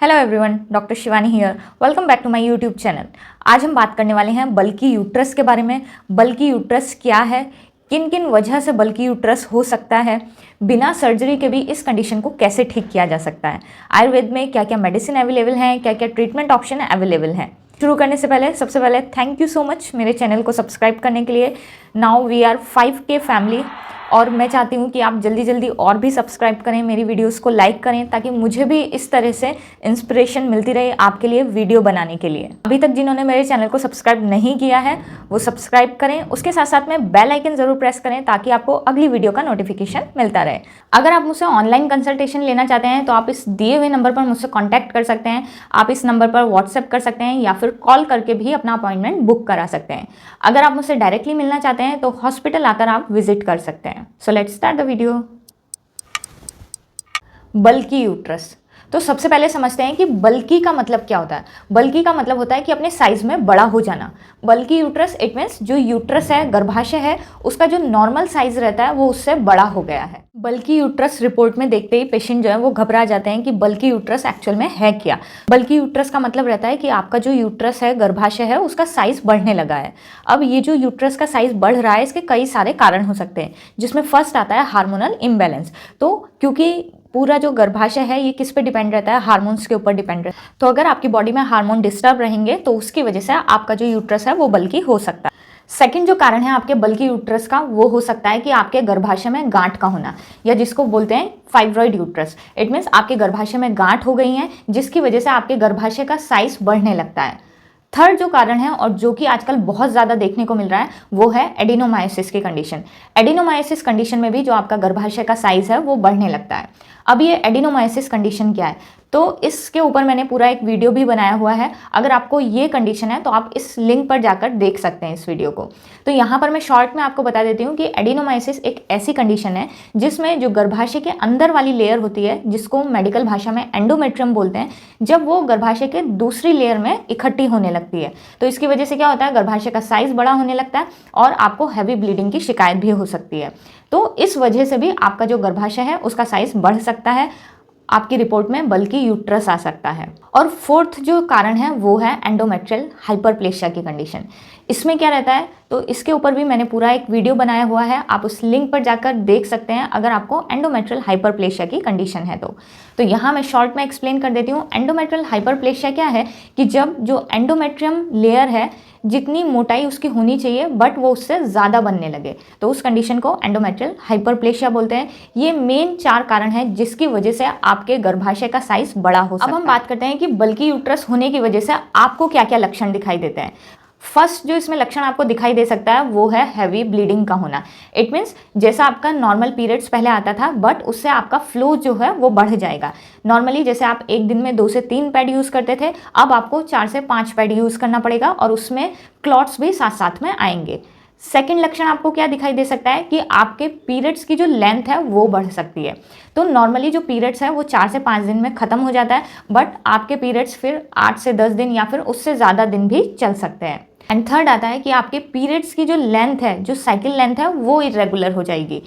Hello everyone, doctor Shivani here. Welcome back to my YouTube channel. आज हम बात करने वाले हैं बल्की यूट्रस के बारे में। बल्की यूट्रस क्या है, किन किन वजह से बल्की यूट्रस हो सकता है, बिना सर्जरी के भी इस कंडीशन को कैसे ठीक किया जा सकता है, आयुर्वेद में क्या क्या मेडिसिन अवेलेबल हैं, क्या क्या ट्रीटमेंट ऑप्शन अवेलेबल हैं। शुरू करने से पहले सबसे पहले थैंक यू सो मच मेरे चैनल को सब्सक्राइब करने के लिए। Now we are 5K family और मैं चाहती हूँ कि आप जल्दी जल्दी और भी सब्सक्राइब करें, मेरी वीडियोस को लाइक करें, ताकि मुझे भी इस तरह से इंस्पिरेशन मिलती रहे आपके लिए वीडियो बनाने के लिए। अभी तक जिन्होंने मेरे चैनल को सब्सक्राइब नहीं किया है वो सब्सक्राइब करें, उसके साथ साथ में बेल आइकन ज़रूर प्रेस करें ताकि आपको अगली वीडियो का नोटिफिकेशन मिलता रहे। अगर आप मुझसे ऑनलाइन कंसल्टेशन लेना चाहते हैं तो आप इस दिए हुए नंबर पर मुझसे कॉन्टैक्ट कर सकते हैं। आप इस नंबर पर व्हाट्सएप कर सकते हैं या फिर कॉल करके भी अपना अपॉइंटमेंट बुक करा सकते हैं। अगर आप मुझसे डायरेक्टली मिलना चाहते हैं तो हॉस्पिटल आकर आप विजिट कर सकते हैं। So let's start the video. Bulky uterus. तो सबसे पहले समझते हैं कि बल्की का मतलब क्या होता है। बल्की का मतलब होता है कि अपने साइज में बड़ा हो जाना। बल्की यूट्रस इट मीन्स जो यूट्रस है, गर्भाशय है, उसका जो नॉर्मल साइज रहता है वो उससे बड़ा हो गया है। बल्की यूट्रस रिपोर्ट में देखते ही पेशेंट जो है वो घबरा जाते हैं कि बल्की यूट्रस एक्चुअल में है क्या। बल्की यूट्रस का मतलब रहता है कि आपका जो यूट्रस है, गर्भाशय है, उसका साइज बढ़ने लगा है। अब ये जो यूट्रस का साइज बढ़ रहा है इसके कई सारे कारण हो सकते हैं, जिसमें फर्स्ट आता है हार्मोनल इम्बैलेंस। तो क्योंकि पूरा जो गर्भाशय है ये किस पे डिपेंड रहता है, हार्मोन्स के ऊपर डिपेंड रहता है। तो अगर आपकी बॉडी में हार्मोन डिस्टर्ब रहेंगे तो उसकी वजह से आपका जो यूट्रस है वो बल्की हो सकता है। सेकंड जो कारण है आपके बल्की यूट्रस का वो हो सकता है कि आपके गर्भाशय में गांठ का होना, या जिसको बोलते हैं फाइब्रॉइड यूट्रस। इट मीन्स आपके गर्भाशय में गांठ हो गई है जिसकी वजह से आपके गर्भाशय का साइज बढ़ने लगता है। थर्ड जो कारण है और जो कि आजकल बहुत ज़्यादा देखने को मिल रहा है वो है एडिनोमायोसिस की कंडीशन। एडिनोमायोसिस कंडीशन में भी जो आपका गर्भाशय का साइज है वो बढ़ने लगता है। अब ये एडिनोमायोसिस कंडीशन क्या है, तो इसके ऊपर मैंने पूरा एक वीडियो भी बनाया हुआ है। अगर आपको ये कंडीशन है तो आप इस लिंक पर जाकर देख सकते हैं इस वीडियो को। तो यहाँ पर मैं शॉर्ट में आपको बता देती हूँ कि एडिनोमायोसिस एक ऐसी कंडीशन है जिसमें जो गर्भाशय के अंदर वाली लेयर होती है, जिसको मेडिकल भाषा में एंडोमेट्रियम बोलते हैं, जब वो गर्भाशय के दूसरी लेयर में इकट्ठी होने लगती है तो इसकी वजह से क्या होता है, गर्भाशय का साइज बड़ा होने लगता है और आपको हैवी ब्लीडिंग की शिकायत भी हो सकती है। तो इस वजह से भी आपका जो गर्भाशय है उसका साइज बढ़ सकता है, आपकी रिपोर्ट में बल्की यूट्रस आ सकता है। और फोर्थ जो कारण है वो है एंडोमेट्रियल हाइपरप्लेशिया की कंडीशन। इसमें क्या रहता है, तो इसके ऊपर भी मैंने पूरा एक वीडियो बनाया हुआ है, आप उस लिंक पर जाकर देख सकते हैं अगर आपको एंडोमेट्रियल हाइपरप्लेशिया की कंडीशन है तो यहाँ मैं शॉर्ट में एक्सप्लेन कर देती हूँ। एंडोमेट्रियल हाइपरप्लेशिया क्या है कि जब जो एंडोमेट्रियम लेयर है जितनी मोटाई उसकी होनी चाहिए बट वो उससे ज़्यादा बनने लगे, तो उस कंडीशन को एंडोमेट्रियल हाइपरप्लेशिया बोलते हैं। ये मेन 4 कारण हैं जिसकी वजह से आपके गर्भाशय का साइज बड़ा हो सकता है। अब हम बात करते हैं कि बल्की यूट्रस होने की वजह से आपको क्या क्या लक्षण दिखाई देते हैं। फर्स्ट जो इसमें लक्षण आपको दिखाई दे सकता है वो है हैवी ब्लीडिंग का होना। इट मीन्स जैसा आपका नॉर्मल पीरियड्स पहले आता था बट उससे आपका फ्लो जो है वो बढ़ जाएगा। नॉर्मली जैसे आप एक दिन में 2 से 3 पैड यूज़ करते थे, अब आपको 4 से 5 पैड यूज़ करना पड़ेगा और उसमें क्लॉट्स भी साथ साथ में आएंगे। सेकेंड लक्षण आपको क्या दिखाई दे सकता है कि आपके पीरियड्स की जो लेंथ है वो बढ़ सकती है। तो नॉर्मली जो पीरियड्स है वो 4 से 5 दिन में ख़त्म हो जाता है, बट आपके पीरियड्स फिर 8 से 10 दिन या फिर उससे ज़्यादा दिन भी चल सकते हैं। एंड थर्ड आता है कि आपके पीरियड्स की जो लेंथ है, जो साइकिल लेंथ है, वो इरेगुलर हो जाएगी।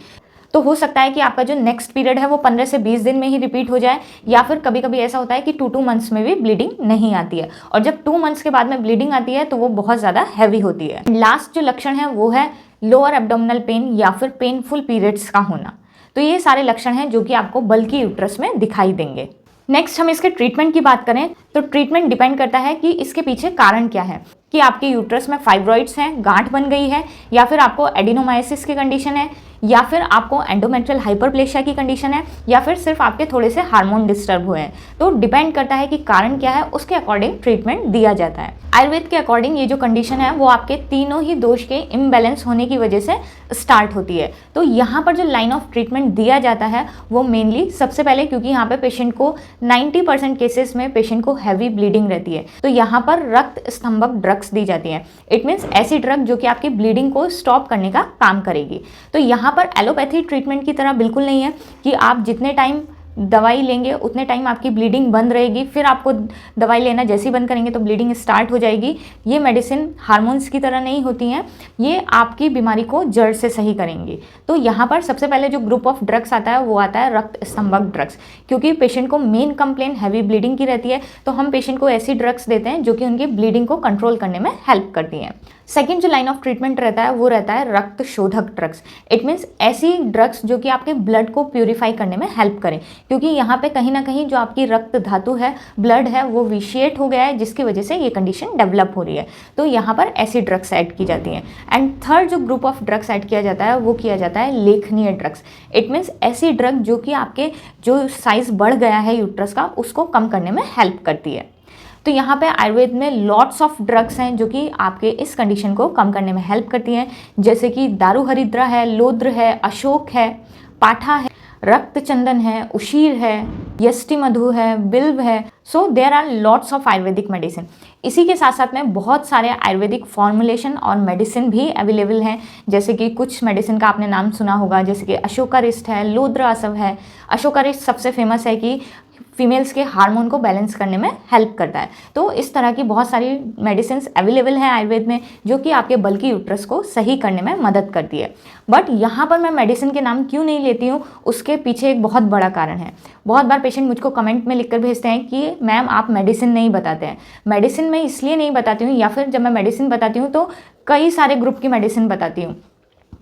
तो हो सकता है कि आपका जो नेक्स्ट पीरियड है वो 15 से 20 दिन में ही रिपीट हो जाए, या फिर कभी कभी ऐसा होता है कि 2 मंथ्स में भी ब्लीडिंग नहीं आती है, और जब 2 मंथ्स के बाद में ब्लीडिंग आती है तो वो बहुत ज़्यादा हैवी होती है। लास्ट जो लक्षण है वो है लोअर एब्डोमिनल पेन या फिर पेनफुल पीरियड्स का होना। तो ये सारे लक्षण हैं जो कि आपको बल्की यूट्रस में दिखाई देंगे। नेक्स्ट हम इसके ट्रीटमेंट की बात करें तो ट्रीटमेंट डिपेंड करता है कि इसके पीछे कारण क्या है, कि आपके यूट्रस में फाइब्रॉइड्स हैं, गांठ बन गई है, या फिर आपको एडिनोमायोसिस की कंडीशन है, या फिर आपको एंडोमेट्रियल हाइपरप्लेशिया की कंडीशन है, या फिर सिर्फ आपके थोड़े से हार्मोन डिस्टर्ब हुए हैं। तो डिपेंड करता है कि कारण क्या है, उसके अकॉर्डिंग ट्रीटमेंट दिया जाता है। आयुर्वेद के अकॉर्डिंग ये जो कंडीशन है वो आपके तीनों ही दोष के इम्बैलेंस होने की वजह से स्टार्ट होती है। तो यहाँ पर जो लाइन ऑफ ट्रीटमेंट दिया जाता है वो मेनली सबसे पहले, क्योंकि यहाँ पे पेशेंट को 90% केसेस में पेशेंट को हैवी ब्लीडिंग रहती है, तो यहाँ पर रक्त स्तंभक ड्रग्स दी जाती हैं। इट मीन्स ऐसी ड्रग जो कि आपकी ब्लीडिंग को स्टॉप करने का काम करेगी। तो यहाँ पर एलोपैथी ट्रीटमेंट की तरह बिल्कुल नहीं है कि आप जितने टाइम दवाई लेंगे उतने टाइम आपकी ब्लीडिंग बंद रहेगी, फिर आपको दवाई लेना जैसे ही बंद करेंगे तो ब्लीडिंग स्टार्ट हो जाएगी। ये मेडिसिन हार्मोन्स की तरह नहीं होती हैं, ये आपकी बीमारी को जड़ से सही करेंगी। तो यहाँ पर सबसे पहले जो ग्रुप ऑफ ड्रग्स आता है वो आता है रक्त स्तंभक ड्रग्स। क्योंकि पेशेंट को मेन कंप्लेन हैवी ब्लीडिंग की रहती है, तो हम पेशेंट को ऐसी ड्रग्स देते हैं जो कि उनकी ब्लीडिंग को कंट्रोल करने में हेल्प करती हैं। सेकेंड जो लाइन ऑफ ट्रीटमेंट रहता है वो रहता है रक्त शोधक ड्रग्स। इट मीन्स ऐसी ड्रग्स जो कि आपके ब्लड को प्यूरिफाई करने में हेल्प करें, क्योंकि यहाँ पे कहीं ना कहीं जो आपकी रक्त धातु है, ब्लड है, वो विशिएट हो गया है, जिसकी वजह से ये कंडीशन डेवलप हो रही है। तो यहाँ पर ऐसी ड्रग्स ऐड की जाती हैं। एंड थर्ड जो ग्रुप ऑफ ड्रग्स ऐड किया जाता है वो किया जाता है लेखनीय ड्रग्स। इट मीन्स ऐसी ड्रग जो कि आपके जो साइज़ बढ़ गया है यूट्रस का उसको कम करने में हेल्प करती है। तो यहाँ पे आयुर्वेद में लॉट्स ऑफ ड्रग्स हैं जो कि आपके इस कंडीशन को कम करने में हेल्प करती हैं, जैसे कि दारू हरिद्रा है, लोद्र है, अशोक है, पाठा है, रक्त चंदन है, उशीर है, यष्टि मधु है, बिल्व है। So there are lots of ayurvedic medicine. इसी के साथ साथ में बहुत सारे आयुर्वेदिक फॉर्मुलेशन और मेडिसिन भी अवेलेबल हैं, जैसे कि कुछ मेडिसिन का आपने नाम सुना होगा, जैसे कि अशोकारिष्ट है, लोद्रासव है। अशोकारिष्ट सबसे फेमस है कि फीमेल्स के हार्मोन को बैलेंस करने में हेल्प करता है। तो इस तरह की बहुत सारी मेडिसिन अवेलेबल हैं आयुर्वेद में जो कि आपके बल्कि यूट्रस को सही करने में मदद करती है। बट यहाँ पर मैं मेडिसिन के नाम क्यों नहीं लेती हूँ, उसके पीछे एक बहुत बड़ा कारण है। बहुत बार पेशेंट मुझको कमेंट में लिखकर भेजते हैं कि मैम आप मेडिसिन नहीं बताते हैं। मेडिसिन मैं इसलिए नहीं बताती हूँ, या फिर जब मैं मेडिसिन बताती हूँ तो कई सारे ग्रुप की मेडिसिन बताती हूँ,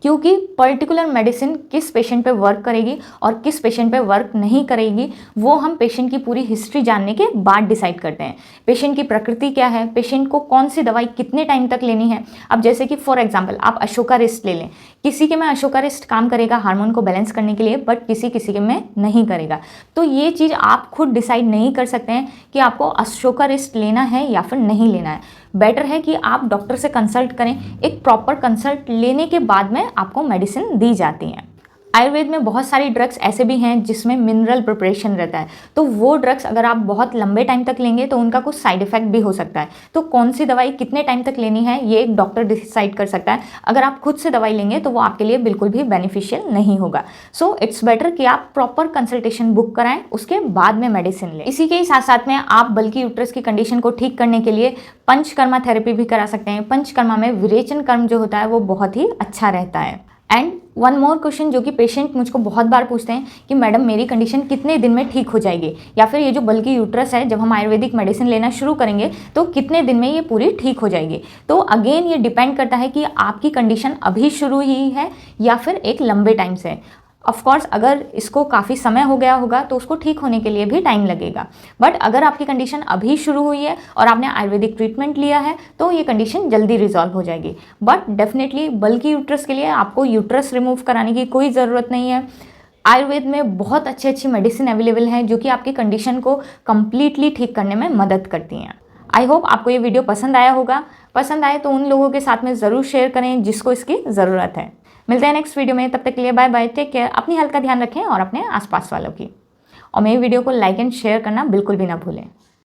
क्योंकि पर्टिकुलर मेडिसिन किस पेशेंट पे वर्क करेगी और किस पेशेंट पे वर्क नहीं करेगी वो हम पेशेंट की पूरी हिस्ट्री जानने के बाद डिसाइड करते हैं। पेशेंट की प्रकृति क्या है, पेशेंट को कौन सी दवाई कितने टाइम तक लेनी है। अब जैसे कि फॉर एग्जांपल आप अशोकारिष्ट ले लें, किसी के में अशोकारिष्ट काम करेगा हार्मोन को बैलेंस करने के लिए, बट किसी किसी के में नहीं करेगा। तो ये चीज़ आप खुद डिसाइड नहीं कर सकते हैं कि आपको अशोकारिष्ट लेना है या फिर नहीं लेना है। बेटर है कि आप डॉक्टर से कंसल्ट करें। एक प्रॉपर कंसल्ट लेने के बाद में आपको मेडिसिन दी जाती हैं। आयुर्वेद में बहुत सारी ड्रग्स ऐसे भी हैं जिसमें मिनरल प्रिपरेशन रहता है, तो वो ड्रग्स अगर आप बहुत लंबे टाइम तक लेंगे तो उनका कुछ साइड इफेक्ट भी हो सकता है। तो कौन सी दवाई कितने टाइम तक लेनी है ये एक डॉक्टर डिसाइड कर सकता है। अगर आप खुद से दवाई लेंगे तो वो आपके लिए बिल्कुल भी बेनिफिशियल नहीं होगा। सो इट्स बेटर कि आप प्रॉपर कंसल्टेशन बुक कराएं, उसके बाद में मेडिसिन लें। इसी के साथ साथ में आप बल्कि यूट्रस की कंडीशन को ठीक करने के लिए पंचकर्मा थेरेपी भी करा सकते हैं। पंचकर्मा में विरेचन कर्म जो होता है वो बहुत ही अच्छा रहता है। एंड वन मोर क्वेश्चन जो कि पेशेंट मुझको बहुत बार पूछते हैं कि मैडम मेरी कंडीशन कितने दिन में ठीक हो जाएगी, या फिर ये जो बल्कि यूट्रस है जब हम आयुर्वेदिक मेडिसिन लेना शुरू करेंगे तो कितने दिन में ये पूरी ठीक हो जाएगी। तो अगेन ये डिपेंड करता है कि आपकी कंडीशन अभी शुरू ही है या फिर एक लंबे टाइम से। ऑफ कोर्स अगर इसको काफ़ी समय हो गया होगा तो उसको ठीक होने के लिए भी टाइम लगेगा, बट अगर आपकी कंडीशन अभी शुरू हुई है और आपने आयुर्वेदिक ट्रीटमेंट लिया है तो ये कंडीशन जल्दी रिजॉल्व हो जाएगी। बट डेफिनेटली बल्कि यूट्रस के लिए आपको यूट्रस रिमूव कराने की कोई ज़रूरत नहीं है। आयुर्वेद में बहुत अच्छी मेडिसिन अवेलेबल हैं जो कि आपकी कंडीशन को कम्प्लीटली ठीक करने में मदद करती हैं। आई होप आपको ये वीडियो पसंद आया होगा। पसंद आए तो उन लोगों के साथ में ज़रूर शेयर करें जिसको इसकी ज़रूरत है। मिलते हैं नेक्स्ट वीडियो में, तब तक के लिए बाय बाय, टेक केयर। अपनी हेल्थ का ध्यान रखें और अपने आसपास वालों की। और मेरी वीडियो को लाइक एंड शेयर करना बिल्कुल भी ना भूलें।